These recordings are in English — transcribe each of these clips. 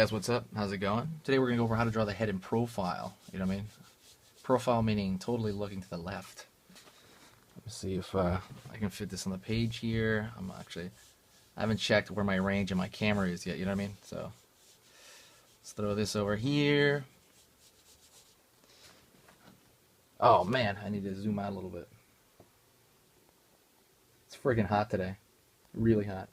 guys, what's up? How's it going? Today we're going to go over how to draw the head in profile. You know what I mean? Profile meaning totally looking to the left. Let me see if I can fit this on the page here. I haven't checked where my range of my camera is yet, you know what I mean? So let's throw this over here. Oh man, I need to zoom out a little bit. It's friggin' hot today. Really hot.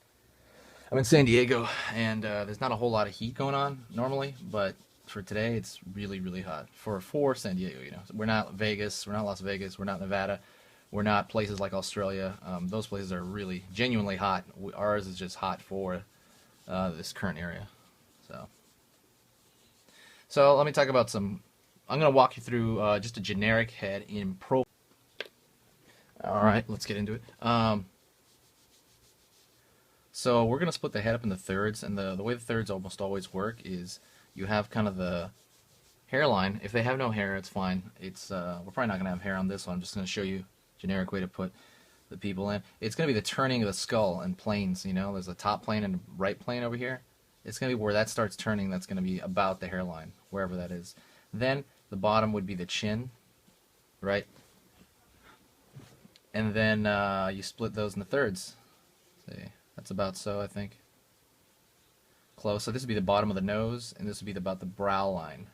I'm in San Diego, and there's not a whole lot of heat going on normally, but for today, it's really, really hot for San Diego. You know, we're not Vegas, we're not Las Vegas, we're not Nevada, we're not places like Australia. Those places are really genuinely hot. Ours is just hot for this current area. So let me talk about some. I'm gonna walk you through just a generic head in pro. All right, let's get into it. So we're going to split the head up into thirds, and the way the thirds almost always work is you have kind of the hairline. If they have no hair, it's fine. We're probably not going to have hair on this one. I'm just going to show you a generic way to put the people in. It's going to be the turning of the skull and planes, you know. There's a top plane and a right plane over here. It's going to be where that starts turning. That's going to be about the hairline, wherever that is. Then the bottom would be the chin, right? And then you split those into thirds. See. That's about so, I think. Close. So this would be the bottom of the nose, and this would be about the brow line.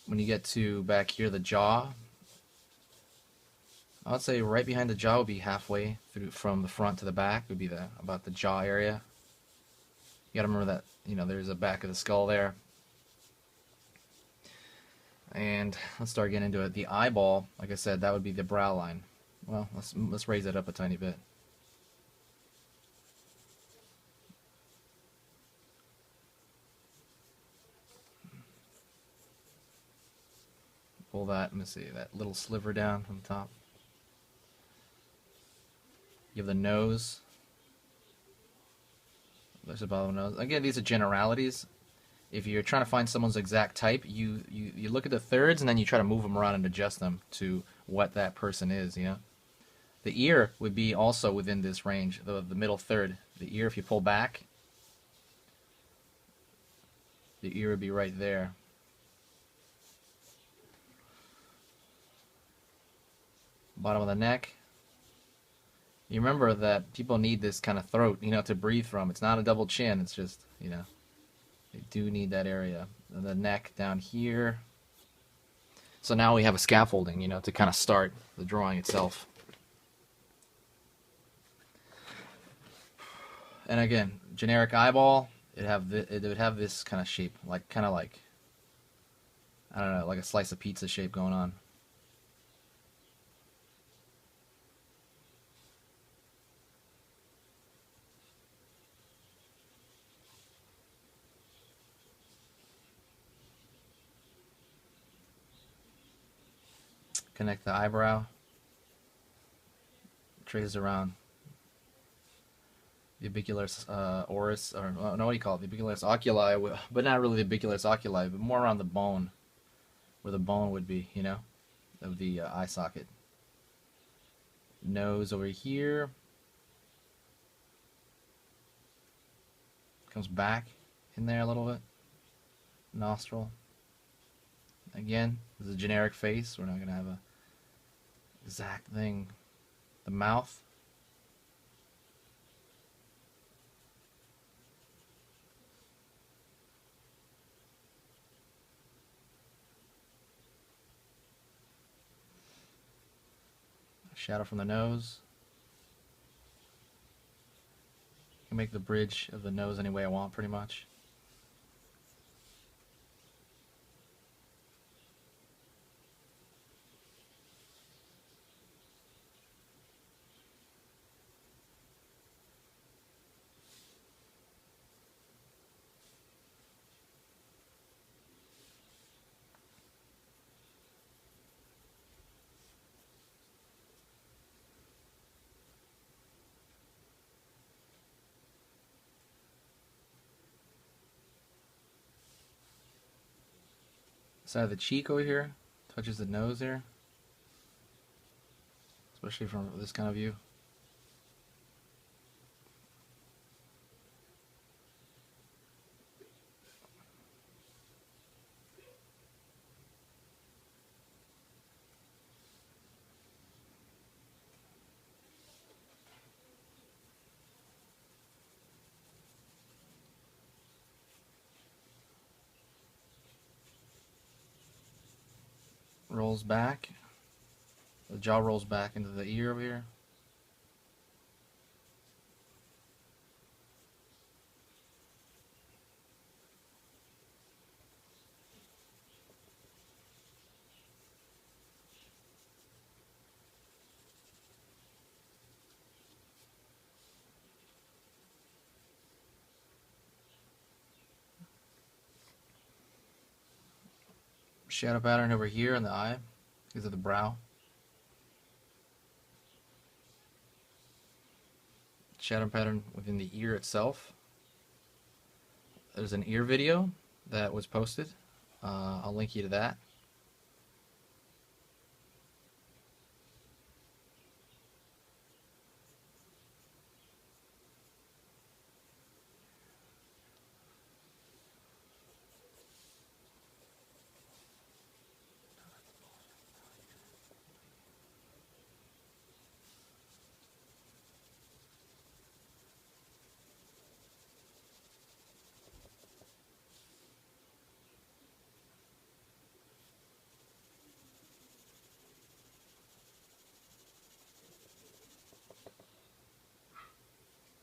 When you get to back here, the jaw, I would say right behind the jaw would be halfway through from the front to the back. Would be about the jaw area. You got to remember that, you know, there's a back of the skull there. And let's start getting into it. The eyeball, like I said, that would be the brow line. Well, let's raise it up a tiny bit. Pull that, let me see, that little sliver down from the top. You have the nose. There's the bottom of the nose. Again, these are generalities. If you're trying to find someone's exact type, you look at the thirds and then you try to move them around and adjust them to what that person is, you know? The ear would be also within this range, the middle third. The ear, if you pull back, the ear would be right there. Bottom of the neck. You remember that people need this kind of throat, you know, to breathe from. It's not a double chin, it's just, you know, they do need that area. And the neck down here. So now we have a scaffolding, you know, to kind of start the drawing itself. And again, generic eyeball, it would have this kind of shape, kind of like I don't know, like a slice of pizza shape going on. Connect the eyebrow, trace around the ubicularis oris, or no, what do you call it? The ubicularis oculi, but not really the ubicularis oculi, but more around the bone, where the bone would be, you know, of the eye socket. Nose over here. Comes back in there a little bit. Nostril. Again, this is a generic face. We're not going to have a exact thing. The mouth. Shadow from the nose. I can make the bridge of the nose any way I want, pretty much. Side of the cheek over here touches the nose there, especially from this kind of view. rolls back. The jaw rolls back into the ear over here. Shadow pattern over here in the eye because of the brow. Shadow pattern within the ear itself. There's an ear video that was posted. I'll link you to that.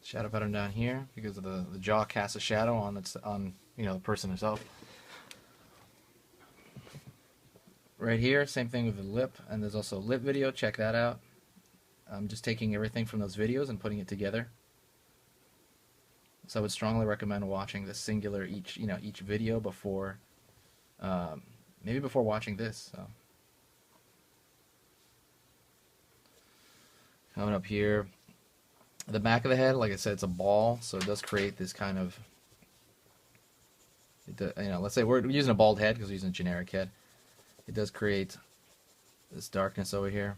Shadow pattern down here because of the jaw casts a shadow on the person herself. Right here, same thing with the lip, and there's also a lip video. Check that out. I'm just taking everything from those videos and putting it together. So I would strongly recommend watching the singular each video before, maybe before watching this. So. Coming up here. The back of the head, like I said, it's a ball, so it does create this kind of, let's say we're using a bald head because we're using a generic head. It does create this darkness over here.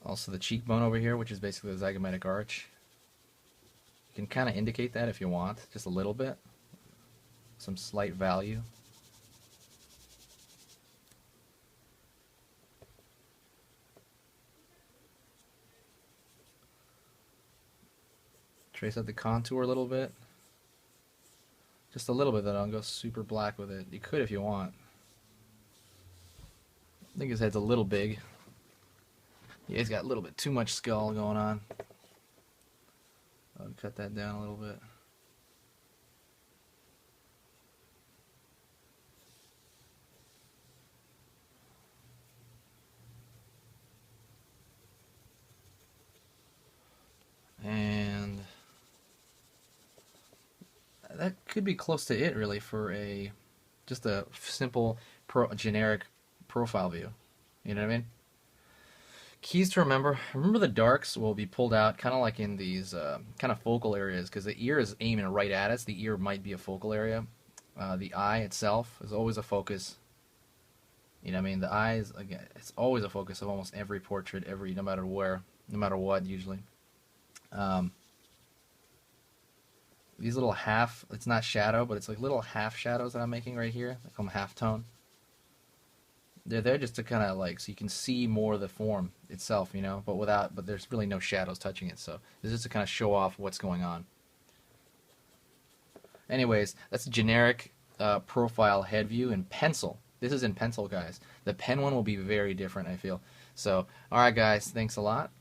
Also the cheekbone over here, which is basically the zygomatic arch. You can kind of indicate that if you want, just a little bit. Some slight value. Trace out the contour a little bit. Just a little bit, though. Don't go super black with it. You could if you want. I think his head's a little big. Yeah, he's got a little bit too much skull going on. I'll cut that down a little bit. And that could be close to it, really, for just a simple generic profile view. You know what I mean? Keys to remember the darks will be pulled out kind of like in these kind of focal areas, because the ear is aiming right at us. The ear might be a focal area. The eye itself is always a focus. You know what I mean? The eyes, again, it's always a focus of almost every portrait, no matter where, no matter what, usually. These little it's not shadow, but it's like little half shadows that I'm making right here. They call them half tone. They're there just to kind of so you can see more of the form itself, but there's really no shadows touching it. So this is to kind of show off what's going on. Anyways, that's a generic profile head view in pencil. This is in pencil, guys. The pen one will be very different, I feel. So, all right, guys, thanks a lot.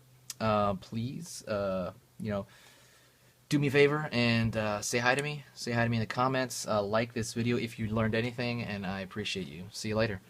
Please, do me a favor and say hi to me. Say hi to me in the comments. Like this video if you learned anything, and I appreciate you. See you later.